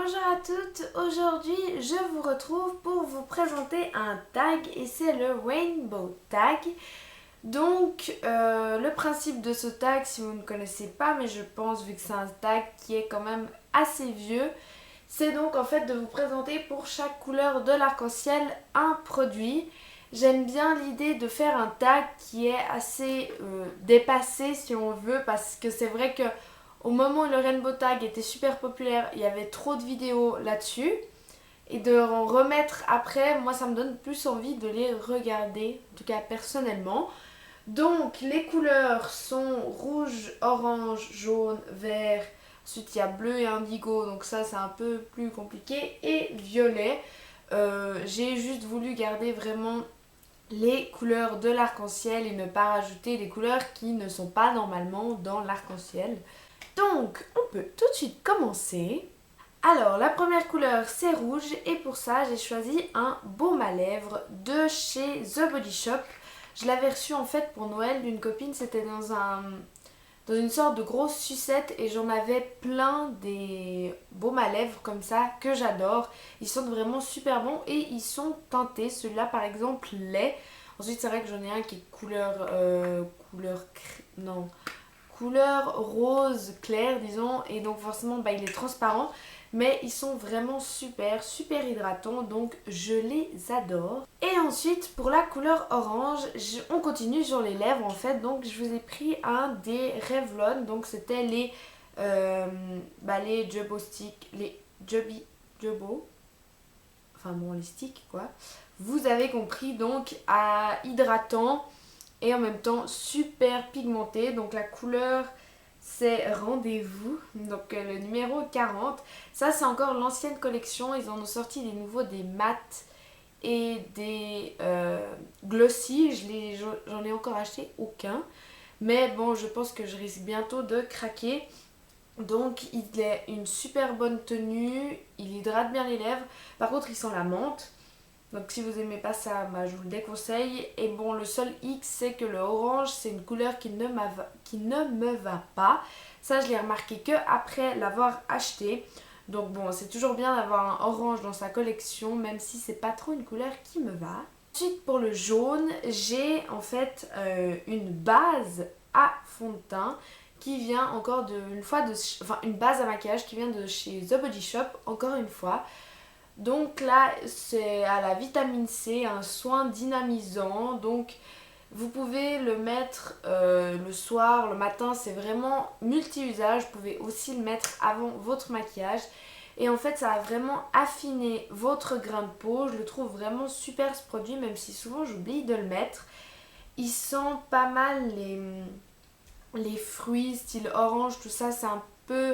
Bonjour à toutes, aujourd'hui je vous retrouve pour vous présenter un tag et c'est le Rainbow Tag. Donc le principe de ce tag, si vous ne connaissez pas, mais je pense vu que c'est un tag qui est quand même assez vieux, c'est donc en fait de vous présenter pour chaque couleur de l'arc-en-ciel un produit. J'aime bien l'idée de faire un tag qui est assez dépassé si on veut, parce que c'est vrai que au moment où le Rainbow Tag était super populaire, il y avait trop de vidéos là-dessus. Et de en remettre après, moi ça me donne plus envie de les regarder, en tout cas personnellement. Donc les couleurs sont rouge, orange, jaune, vert. Ensuite il y a bleu et indigo, donc ça c'est un peu plus compliqué. Et violet. J'ai juste voulu garder vraiment les couleurs de l'arc-en-ciel et ne pas rajouter des couleurs qui ne sont pas normalement dans l'arc-en-ciel. Donc, on peut tout de suite commencer. Alors, la première couleur, c'est rouge. Et pour ça, j'ai choisi un baume à lèvres de chez The Body Shop. Je l'avais reçu en fait pour Noël d'une copine. C'était dans une sorte de grosse sucette. Et j'en avais plein des baumes à lèvres comme ça que j'adore. Ils sentent vraiment super bons et ils sont teintés. Celui-là, par exemple, lait. Ensuite, c'est vrai que j'en ai un qui est couleur rose clair disons, et donc forcément il est transparent, mais ils sont vraiment super hydratants, donc je les adore. Et ensuite pour la couleur orange, on continue sur les lèvres en fait, donc je vous ai pris un des Revlon, donc c'était les Jubbo Stick, les Jubbo, enfin bon les sticks quoi, vous avez compris, donc à hydratant et en même temps super pigmenté. Donc la couleur c'est Rendez-vous, donc le numéro 40. Ça c'est encore l'ancienne collection, ils en ont sorti des nouveaux, des mat et des glossy. J'en ai encore acheté aucun, mais bon je pense que je risque bientôt de craquer. Donc il est une super bonne tenue, il hydrate bien les lèvres, par contre il sent la menthe. Donc si vous aimez pas ça, je vous le déconseille. Et bon, le seul X, c'est que le orange, c'est une couleur qui ne me va pas. Ça, je l'ai remarqué que après l'avoir acheté. Donc bon, c'est toujours bien d'avoir un orange dans sa collection, même si c'est pas trop une couleur qui me va. Ensuite, pour le jaune, j'ai en fait une base à fond de teint qui vient encore une base à maquillage qui vient de chez The Body Shop, encore une fois. Donc là, c'est à la vitamine C, un soin dynamisant. Donc vous pouvez le mettre le soir, le matin, c'est vraiment multi-usage. Vous pouvez aussi le mettre avant votre maquillage. Et en fait, ça va vraiment affiner votre grain de peau. Je le trouve vraiment super ce produit, même si souvent j'oublie de le mettre. Il sent pas mal les fruits, style orange, tout ça. C'est un peu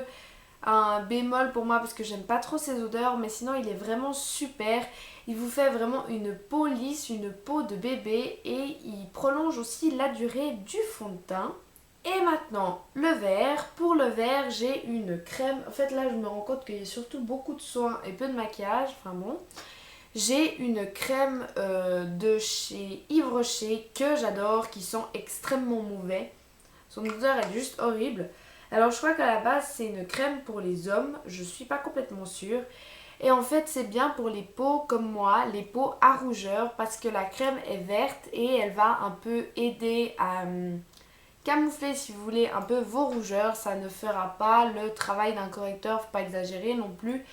un bémol pour moi parce que j'aime pas trop ces odeurs, mais sinon il est vraiment super. Il vous fait vraiment une peau lisse, une peau de bébé, et il prolonge aussi la durée du fond de teint. Et maintenant le vert. Pour le vert, j'ai une crème. En fait là je me rends compte qu'il y a surtout beaucoup de soins et peu de maquillage, enfin bon. J'ai une crème de chez Yves Rocher que j'adore, qui sent extrêmement mauvais. Son odeur est juste horrible. Alors je crois qu'à la base c'est une crème pour les hommes, je suis pas complètement sûre. Et en fait c'est bien pour les peaux comme moi, les peaux à rougeur, parce que la crème est verte et elle va un peu aider à camoufler, si vous voulez, un peu vos rougeurs. Ça ne fera pas le travail d'un correcteur, faut pas exagérer non plus.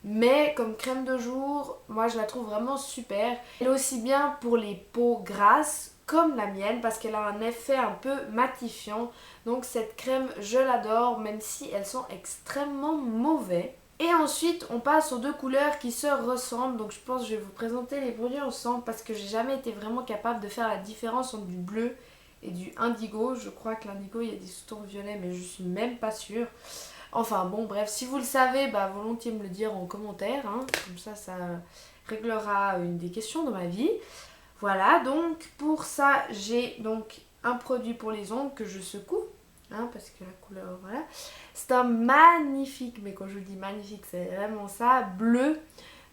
Mais comme crème de jour, moi je la trouve vraiment super. Elle est aussi bien pour les peaux grasses comme la mienne, parce qu'elle a un effet un peu matifiant. Donc cette crème je l'adore, même si elles sont extrêmement mauvais. Et ensuite on passe aux deux couleurs qui se ressemblent. Donc je pense que je vais vous présenter les produits ensemble, parce que j'ai jamais été vraiment capable de faire la différence entre du bleu et du indigo. Je crois que l'indigo il y a des sous-tons violets, mais je suis même pas sûre. Enfin bon bref, si vous le savez, volontiers me le dire en commentaire, hein. Comme ça réglera une des questions de ma vie. Voilà, donc pour ça j'ai donc un produit pour les ongles que je secoue, hein, parce que la couleur, voilà. C'est un magnifique, mais quand je vous dis magnifique c'est vraiment ça, bleu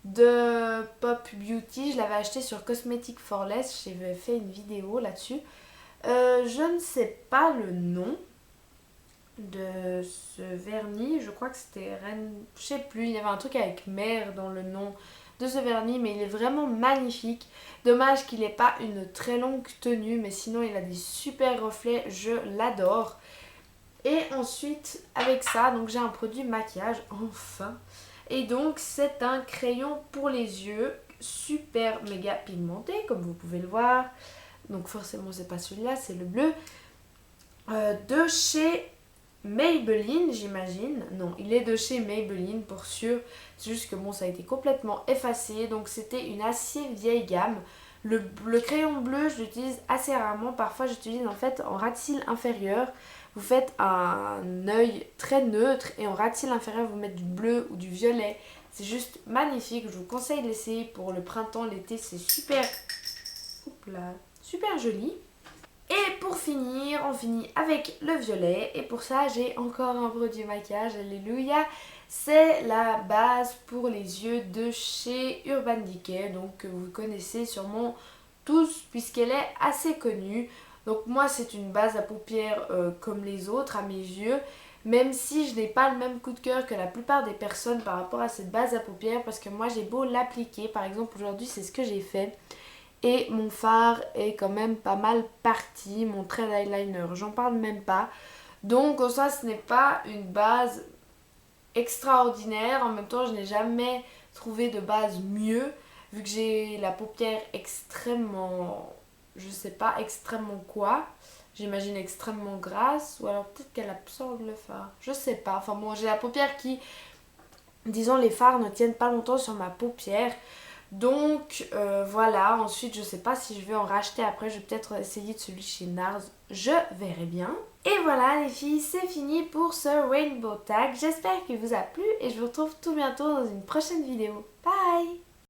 de Pop Beauty. Je l'avais acheté sur Cosmetic for Less, j'avais fait une vidéo là-dessus. Je ne sais pas le nom. de ce vernis. Je crois que c'était Reine... Je sais plus, il y avait un truc avec mer dans le nom de ce vernis, mais il est vraiment magnifique. Dommage qu'il n'ait pas une très longue tenue, mais sinon il a des super reflets, je l'adore. Et ensuite, avec ça, donc j'ai un produit maquillage, enfin. Et donc c'est un crayon pour les yeux, super méga pigmenté, comme vous pouvez le voir. Donc forcément c'est pas celui-là, c'est le bleu. De chez Maybelline, j'imagine. Non, il est de chez Maybelline pour sûr. C'est juste que bon, ça a été complètement effacé. Donc c'était une assez vieille gamme. Le crayon bleu, je l'utilise assez rarement. Parfois, j'utilise en fait en ras de cils inférieur. Vous faites un œil très neutre et en ras de cils inférieur, vous mettez du bleu ou du violet. C'est juste magnifique. Je vous conseille de l'essayer pour le printemps, l'été. C'est super, oups là, super joli. Et pour finir, on finit avec le violet. Et pour ça, j'ai encore un produit maquillage, alléluia. C'est la base pour les yeux de chez Urban Decay. Donc que vous connaissez sûrement tous puisqu'elle est assez connue. Donc moi, c'est une base à paupières comme les autres à mes yeux. Même si je n'ai pas le même coup de cœur que la plupart des personnes par rapport à cette base à paupières. Parce que moi, j'ai beau l'appliquer. Par exemple, aujourd'hui, c'est ce que j'ai fait. Et mon fard est quand même pas mal parti, mon trait d'eyeliner, j'en parle même pas. Donc en soi, ce n'est pas une base extraordinaire. En même temps, je n'ai jamais trouvé de base mieux, vu que j'ai la paupière extrêmement, je sais pas, extrêmement quoi. J'imagine extrêmement grasse, ou alors peut-être qu'elle absorbe le fard. Je sais pas. Enfin bon, j'ai la paupière qui, disons, les fards ne tiennent pas longtemps sur ma paupière. Donc voilà, ensuite je sais pas si je vais en racheter après, je vais peut-être essayer de celui chez NARS, je verrai bien. Et voilà les filles, c'est fini pour ce Rainbow Tag, j'espère qu'il vous a plu et je vous retrouve tout bientôt dans une prochaine vidéo. Bye!